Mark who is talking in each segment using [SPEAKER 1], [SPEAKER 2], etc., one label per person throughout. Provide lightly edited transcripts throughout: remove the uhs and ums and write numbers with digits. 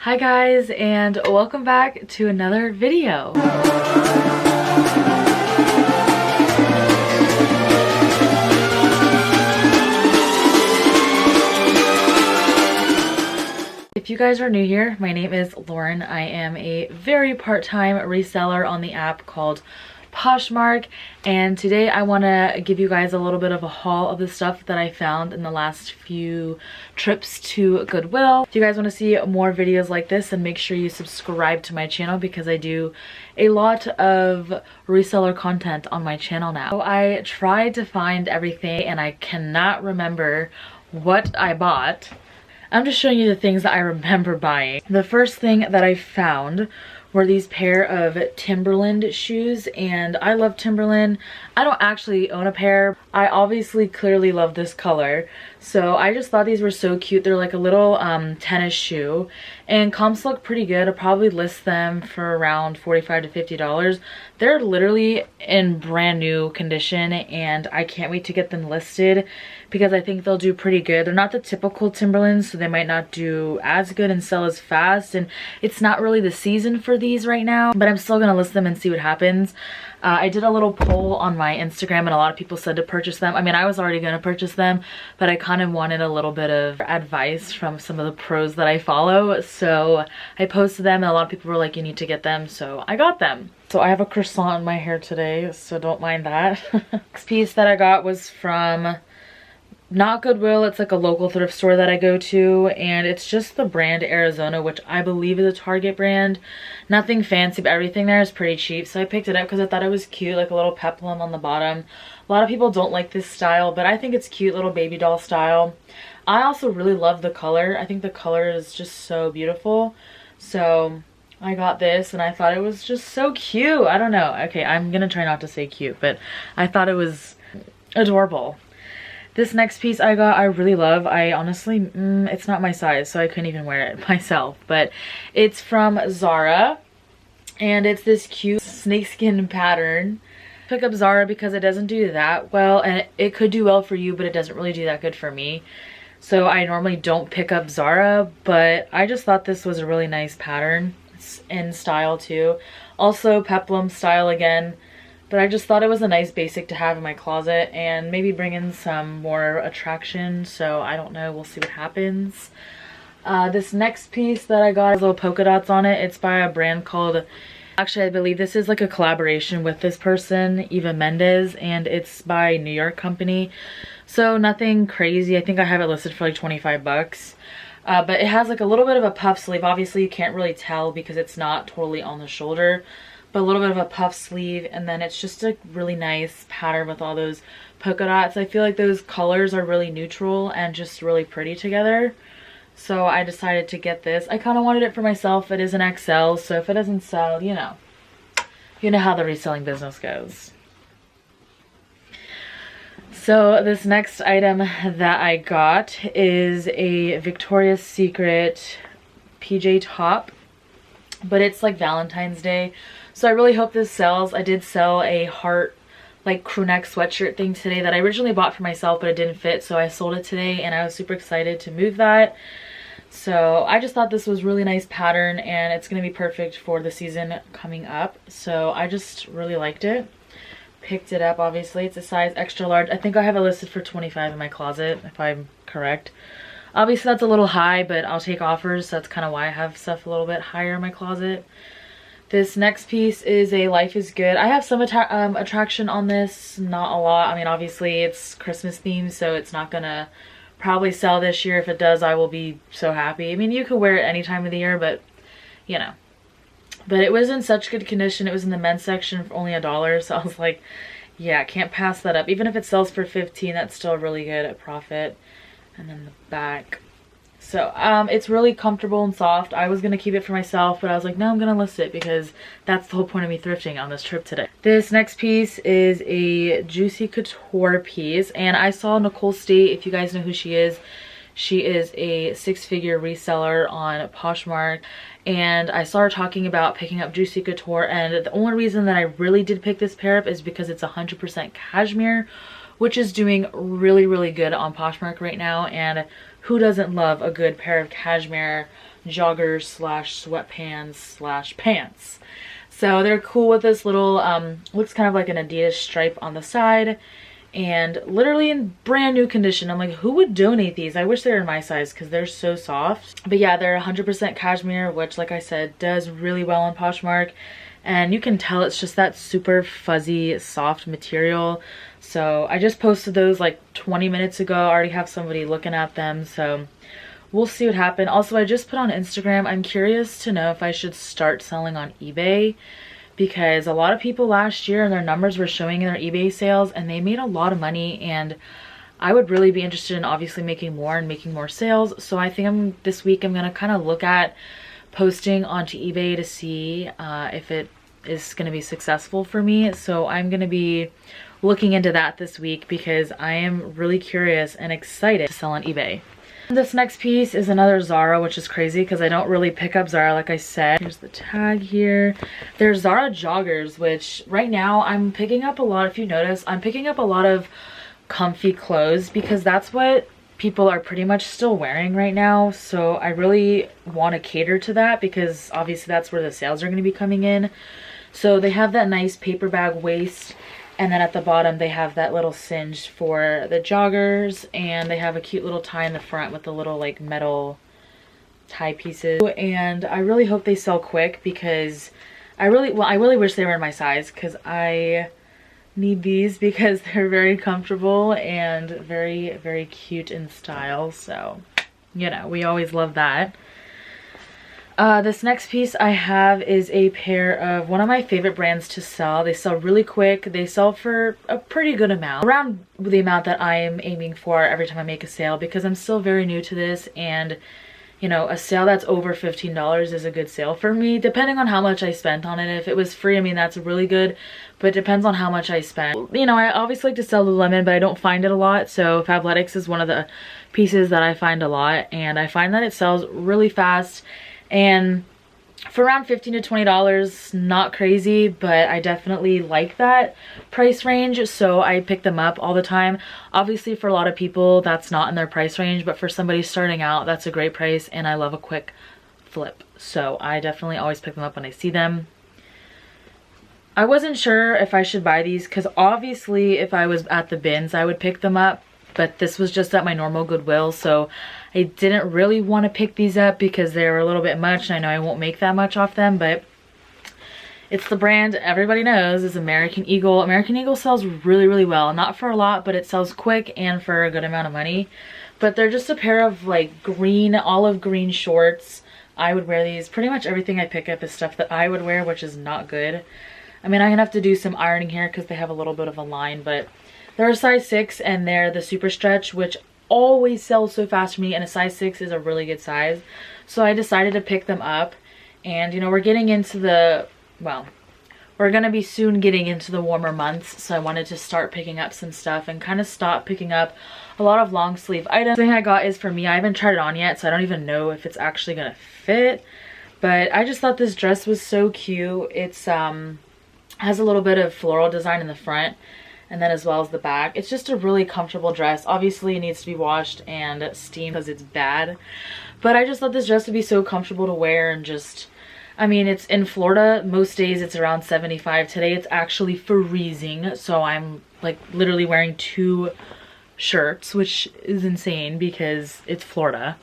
[SPEAKER 1] Hi guys, and welcome back to another video. If you guys are new here, my name is Lauren. I am a very part-time reseller on the app called Poshmark, and today I want to give you guys a little bit of a haul of the stuff that I found in the last few trips to Goodwill. If you guys want to see more videos like this, then make sure you subscribe to my channel because I do a lot of reseller content on my channel now. So I tried to find everything and I cannot remember what I bought. I'm just showing you the things that I remember buying. The first thing that I found were these pair of Timberland shoes, and I love Timberland. I don't actually own a pair. I obviously clearly love this color, so I just thought these were so cute. They're like a little tennis shoe, and comps look pretty good. I'll probably list them for around $45 to $50. They're literally in brand new condition, and I can't wait to get them listed because I think they'll do pretty good. They're not the typical Timberlands, so they might not do as good and sell as fast, and it's not really the season for these right now, but I'm still gonna list them and see what happens. I did a little poll on my Instagram and a lot of people said to purchase them. I mean, I was already gonna purchase them, but I kind of wanted a little bit of advice from some of the pros that I follow, so I posted them and a lot of people were like, you need to get them, so I got them. So I have a croissant in my hair today, so don't mind that. Next piece that I got was from not Goodwill, it's like a local thrift store that I go to, and it's just the brand Arizona, which I believe is a Target brand. Nothing fancy, but everything there is pretty cheap, so I picked it up because I thought it was cute, like a little peplum on the bottom. A lot of people don't like this style, but I think it's cute, little baby doll style. I also really love the color. I think the color is just so beautiful, so I got this and I thought it was just so cute. I don't know. Okay, I'm gonna try not to say cute, but I thought it was adorable. This next piece I got, I really love. I honestly, it's not my size, so I couldn't even wear it myself. But it's from Zara, and it's this cute snakeskin pattern. Pick up Zara because it doesn't do that well, and it could do well for you, but it doesn't really do that good for me. So I normally don't pick up Zara, but I just thought this was a really nice pattern. It's in style too. Also peplum style again. But I just thought it was a nice basic to have in my closet and maybe bring in some more attraction. So I don't know, we'll see what happens. This next piece that I got has little polka dots on it. It's by a brand called, actually I believe this is like a collaboration with this person, Eva Mendes, and it's by New York company. So nothing crazy. I think I have it listed for like 25 bucks. But it has like a little bit of a puff sleeve. Obviously you can't really tell because it's not totally on the shoulder, but a little bit of a puff sleeve, and then it's just a really nice pattern with all those polka dots. I feel like those colors are really neutral and just really pretty together, so I decided to get this. I kind of wanted it for myself. It is an XL, so if it doesn't sell, you know how the reselling business goes. So this next item that I got is a Victoria's Secret PJ top, but it's like Valentine's Day, so I really hope this sells. I did sell a heart like crew neck sweatshirt thing today that I originally bought for myself, but it didn't fit, so I sold it today and I was super excited to move that. So I just thought this was really nice pattern and it's going to be perfect for the season coming up, so I just really liked it. Picked it up. Obviously it's a size extra large. I think I have it listed for 25 in my closet if I'm correct. Obviously that's a little high, but I'll take offers, so that's kind of why I have stuff a little bit higher in my closet. This next piece is a Life is Good. I have some attraction on this, not a lot. I mean, obviously it's Christmas themed, so it's not gonna probably sell this year. If it does, I will be so happy. I mean, you could wear it any time of the year, but you know. But it was in such good condition. It was in the men's section for only $1, so I was like, yeah, can't pass that up. Even if it sells for $15, that's still really good at profit. And then the back. So it's really comfortable and soft. I was gonna keep it for myself, but I was like, no, I'm gonna list it because that's the whole point of me thrifting on this trip today. This next piece is a Juicy Couture piece, and I saw Nicole State, if you guys know who she is a six-figure reseller on Poshmark, and I saw her talking about picking up Juicy Couture, and the only reason that I really did pick this pair up is because it's 100% cashmere, which is doing really, really good on Poshmark right now, and who doesn't love a good pair of cashmere joggers slash sweatpants slash pants. So they're cool with this little, looks kind of like an Adidas stripe on the side, and literally in brand new condition. I'm like, who would donate these? I wish they were in my size because they're so soft. But yeah, they're 100% cashmere, which like I said, does really well on Poshmark. And you can tell it's just that super fuzzy, soft material. So I just posted those like 20 minutes ago. I already have somebody looking at them, so we'll see what happens. Also, I just put on Instagram, I'm curious to know if I should start selling on eBay, because a lot of people last year and their numbers were showing in their eBay sales and they made a lot of money, and I would really be interested in obviously making more and making more sales. So I think this week I'm gonna kind of look at posting onto eBay to see if it is going to be successful for me. So I'm going to be looking into that this week because I am really curious and excited to sell on eBay. This next piece is another Zara, which is crazy because I don't really pick up Zara, like I said. Here's the tag here. There's Zara joggers, which right now I'm picking up a lot. If you notice, I'm picking up a lot of comfy clothes because that's what people are pretty much still wearing right now. So I really want to cater to that because obviously that's where the sales are going to be coming in. So they have that nice paper bag waist, and then at the bottom they have that little cinch for the joggers, and they have a cute little tie in the front with the little like metal tie pieces. And I really hope they sell quick because I really wish they were in my size because I need these because they're very comfortable and very, very cute in style. So, you know, we always love that. This next piece I have is a pair of one of my favorite brands to sell. They sell really quick. They sell for a pretty good amount, around the amount that I am aiming for every time I make a sale, because I'm still very new to this, and you know, a sale that's over $15 is a good sale for me, depending on how much I spent on it. If it was free, I mean, that's really good, but it depends on how much I spent. You know, I obviously like to sell Lululemon, but I don't find it a lot, so Fabletics is one of the pieces that I find a lot, and I find that it sells really fast, and for around $15 to $20, not crazy, but I definitely like that price range, so I pick them up all the time. Obviously for a lot of people that's not in their price range, but for somebody starting out, that's a great price, and I love a quick flip, so I definitely always pick them up when I see them. I wasn't sure if I should buy these because obviously if I was at the bins I would pick them up, but this was just at my normal Goodwill, so I didn't really want to pick these up because they were a little bit much, and I know I won't make that much off them, but it's the brand everybody knows is American Eagle. American Eagle sells really, really well. Not for a lot, but it sells quick and for a good amount of money. But they're just a pair of like green, olive green shorts. I would wear these. Pretty much everything I pick up is stuff that I would wear, which is not good. I mean, I'm gonna have to do some ironing here because they have a little bit of a line, but they're a size 6 and they're the super stretch, which always sells so fast for me, and a size 6 is a really good size. So I decided to pick them up, and you know, we're getting into the, well, we're gonna be soon getting into the warmer months, so I wanted to start picking up some stuff and kind of stop picking up a lot of long sleeve items. The thing I got is for me. I haven't tried it on yet, so I don't even know if it's actually gonna fit, but I just thought this dress was so cute. It's has a little bit of floral design in the front, and then as well as the back. It's just a really comfortable dress. Obviously it needs to be washed and steamed because it's bad, but I just thought this dress would be so comfortable to wear, and just, I mean, it's in Florida. Most days it's around 75. Today it's actually freezing, so I'm like literally wearing 2 shirts, which is insane because it's Florida.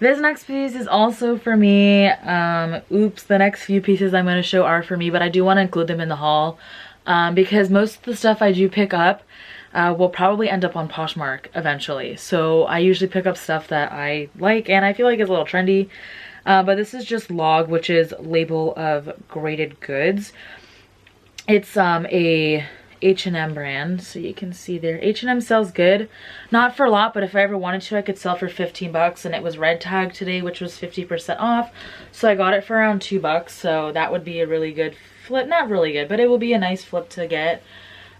[SPEAKER 1] This next piece is also for me. Oops, the next few pieces I'm going to show are for me, but I do want to include them in the haul. Because most of the stuff I do pick up will probably end up on Poshmark eventually. So I usually pick up stuff that I like and I feel like it's a little trendy. But this is just Log, which is label of graded goods. It's a H&M brand, so you can see there. H&M sells good. Not for a lot, but if I ever wanted to, I could sell for 15 bucks, and it was red tag today, which was 50% off. So I got it for around 2 bucks, so that would be a really good flip. Not really good, but it will be a nice flip to get.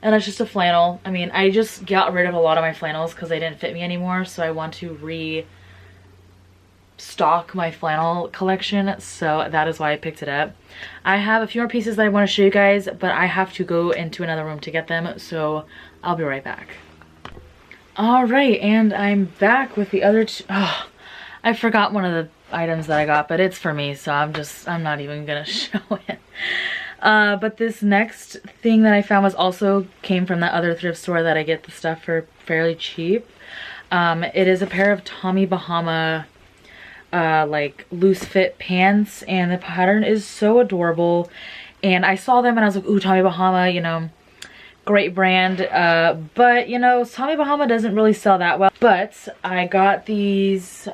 [SPEAKER 1] And it's just a flannel. I mean, I just got rid of a lot of my flannels because they didn't fit me anymore, so I want to restock my flannel collection, so that is why I picked it up. I have a few more pieces that I want to show you guys, but I have to go into another room to get them, so I'll be right back. Alright, and I'm back with the other two. Oh, I forgot one of the items that I got, but it's for me, so I'm not even gonna show it. But this next thing that I found also came from that other thrift store that I get the stuff for fairly cheap. It is a pair of Tommy Bahama like loose fit pants, and the pattern is so adorable. And I saw them and I was like, ooh, Tommy Bahama, you know, great brand. But you know, Tommy Bahama doesn't really sell that well. But I got these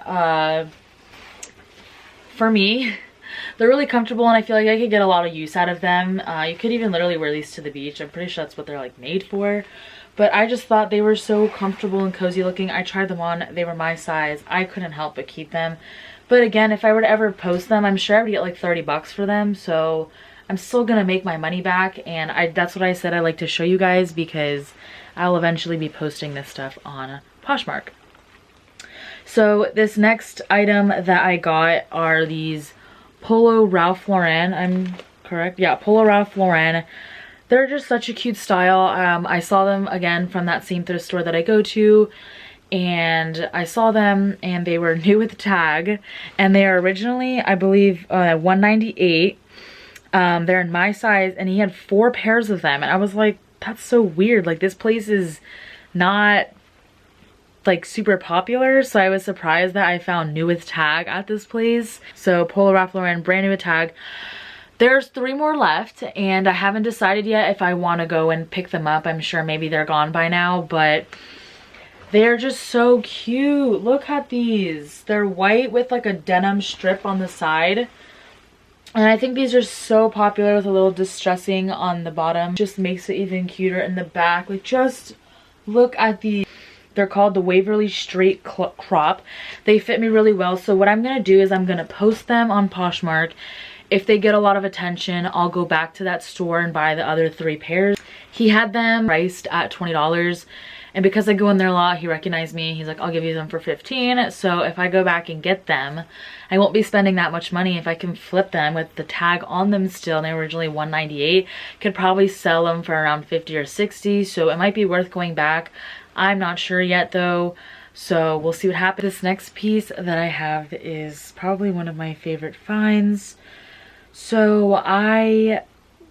[SPEAKER 1] for me. They're really comfortable and I feel like I could get a lot of use out of them. You could even literally wear these to the beach. I'm pretty sure that's what they're like made for. But I just thought they were so comfortable and cozy looking. I tried them on. They were my size. I couldn't help but keep them. But again, if I were to ever post them, I'm sure I would get like 30 bucks for them. So I'm still gonna make my money back. And that's what I said I like to show you guys, because I'll eventually be posting this stuff on Poshmark. So this next item that I got are these Polo Ralph Lauren. I'm correct? Yeah, Polo Ralph Lauren. They're just such a cute style. I saw them again from that same thrift store that I go to, and I saw them and they were new with the tag, and they are originally, I believe, $198. They're in my size, and he had 4 pairs of them, and I was like, that's so weird. Like, this place is not like super popular, so I was surprised that I found new with tag at this place. So Polo Ralph Lauren, brand new with tag. There's 3 more left, and I haven't decided yet if I want to go and pick them up. I'm sure maybe they're gone by now, but they're just so cute. Look at these. They're white with like a denim strip on the side. And I think these are so popular with a little distressing on the bottom. Just makes it even cuter in the back. Like, just look at these. They're called the Waverly Straight Crop. They fit me really well. So what I'm going to do is I'm going to post them on Poshmark. If they get a lot of attention, I'll go back to that store and buy the other 3 pairs. He had them priced at $20. And because I go in there a lot, he recognized me. He's like, I'll give you them for $15. So if I go back and get them, I won't be spending that much money. If I can flip them with the tag on them still, and they were originally $198, could probably sell them for around $50 or $60. So it might be worth going back. I'm not sure yet though. So we'll see what happens. This next piece that I have is probably one of my favorite finds. So I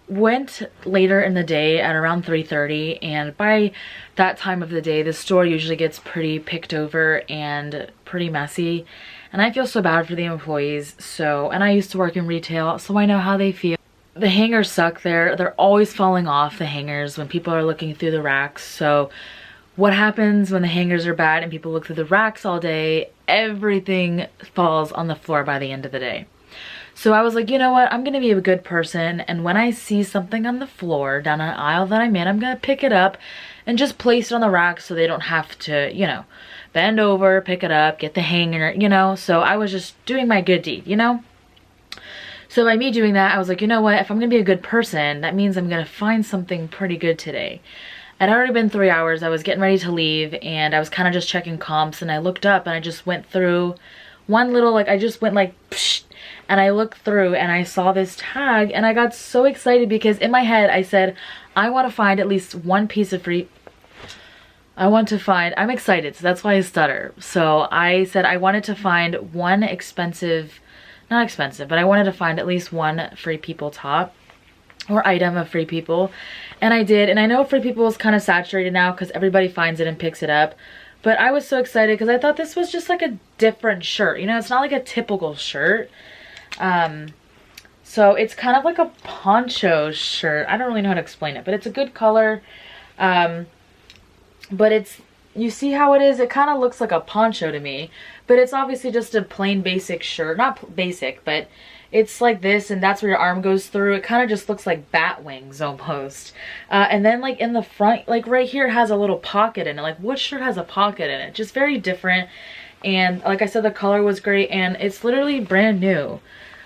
[SPEAKER 1] went later in the day at around 3:30, and by that time of the day the store usually gets pretty picked over and pretty messy, and I feel so bad for the employees. So, and I used to work in retail, so I know how they feel. The hangers suck. They're always falling off, the hangers, when people are looking through the racks. So what happens when the hangers are bad and people look through the racks all day? Everything falls on the floor by the end of the day. So I was like, you know what, I'm gonna be a good person, and when I see something on the floor down an aisle that I'm in, I'm gonna pick it up and just place it on the rack so they don't have to, you know, bend over, pick it up, get the hanger, you know. So I was just doing my good deed, you know. So by me doing that, I was like, you know what, if I'm gonna be a good person, that means I'm gonna find something pretty good today. It had already been 3 hours. I was getting ready to leave, and I was kind of just checking comps, and I looked up and I just went through one little, like, I just went like, psh, and I looked through and I saw this tag, and I got so excited because in my head I said, I want to find at least one piece of free. I'm excited, so that's why I stutter. So I said I wanted to find one expensive, not expensive, but I wanted to find at least one Free People top or item of Free People, and I did. And I know Free People is kind of saturated now because everybody finds it and picks it up, but I was so excited because I thought this was just like a different shirt, you know. It's not like a typical shirt. So it's kind of like a poncho shirt. I don't really know how to explain it, but it's a good color. But it's, you see how it is? It kind of looks like a poncho to me, but it's obviously just a plain basic shirt. Not basic, but it's like this, and that's where your arm goes through. It kind of just looks like bat wings almost. And then like in the front, like right here, it has a little pocket in it. Like, what shirt has a pocket in it? Just very different. And like I said, the color was great, and it's literally brand new.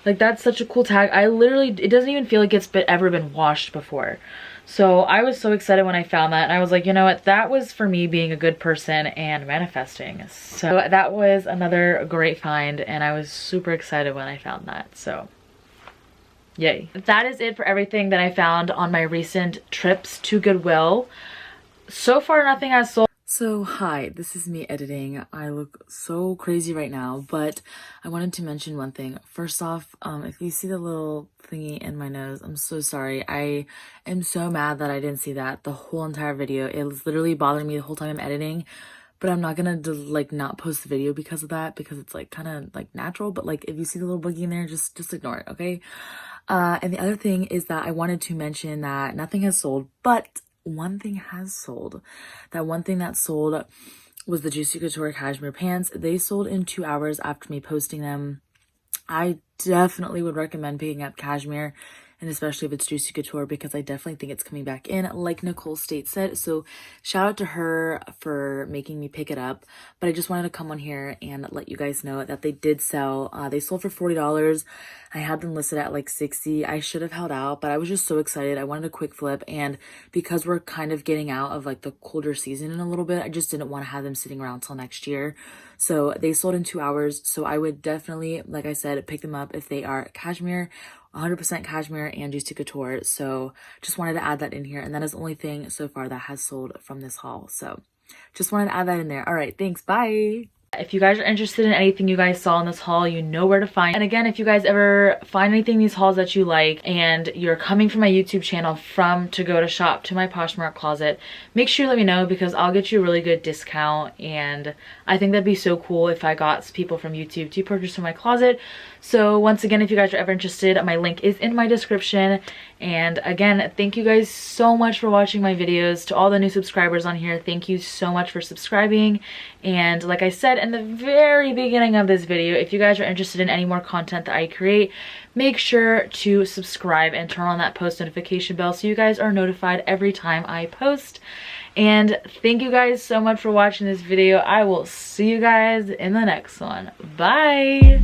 [SPEAKER 1] Like, that's such a cool tag. It doesn't even feel like it's ever been washed before. So I was so excited when I found that, and I was like, you know what, that was for me being a good person and manifesting. So that was another great find, and I was super excited when I found that. So yay. That is it for everything that I found on my recent trips to Goodwill. So far nothing has sold. So hi, this is me editing. I look so crazy right now, but I wanted to mention one thing. First off, if you see the little thingy in my nose, I'm so sorry. I am so mad that I didn't see that the whole entire video. It was literally bothering me the whole time I'm editing, but I'm not gonna like not post the video because of that, because it's like kind of like natural. But like if you see the little boogie in there, just ignore it, okay? And the other thing is that I wanted to mention that nothing has sold, but one thing has sold. That one thing that sold was the Juicy Couture cashmere pants. They sold in 2 hours after me posting them. I definitely would recommend picking up cashmere, and especially if it's Juicy Couture, because I definitely think it's coming back in, like Nicole State said. So shout out to her for making me pick it up. But I just wanted to come on here and let you guys know that they did sell. They sold for $40. I had them listed at like $60. I should have held out, but I was just so excited. I wanted a quick flip, and because we're kind of getting out of like the colder season in a little bit, I just didn't want to have them sitting around till next year. So they sold in 2 hours. So I would definitely, like I said, pick them up if they are cashmere, 100% cashmere and Juicy Couture. So just wanted to add that in here. And that is the only thing so far that has sold from this haul. So just wanted to add that in there. All right, thanks. Bye. If you guys are interested in anything you guys saw in this haul, you know where to find. And again, if you guys ever find anything in these hauls that you like and you're coming from my YouTube channel to go to shop to my Poshmark closet, make sure you let me know, because I'll get you a really good discount. And I think that'd be so cool if I got people from YouTube to purchase from my closet. So once again, if you guys are ever interested, my link is in my description. And again, thank you guys so much for watching my videos. To all the new subscribers on here, thank you so much for subscribing. And like I said in the very beginning of this video, if you guys are interested in any more content that I create, make sure to subscribe and turn on that post notification bell so you guys are notified every time I post. And thank you guys so much for watching this video. I will see you guys in the next one. Bye.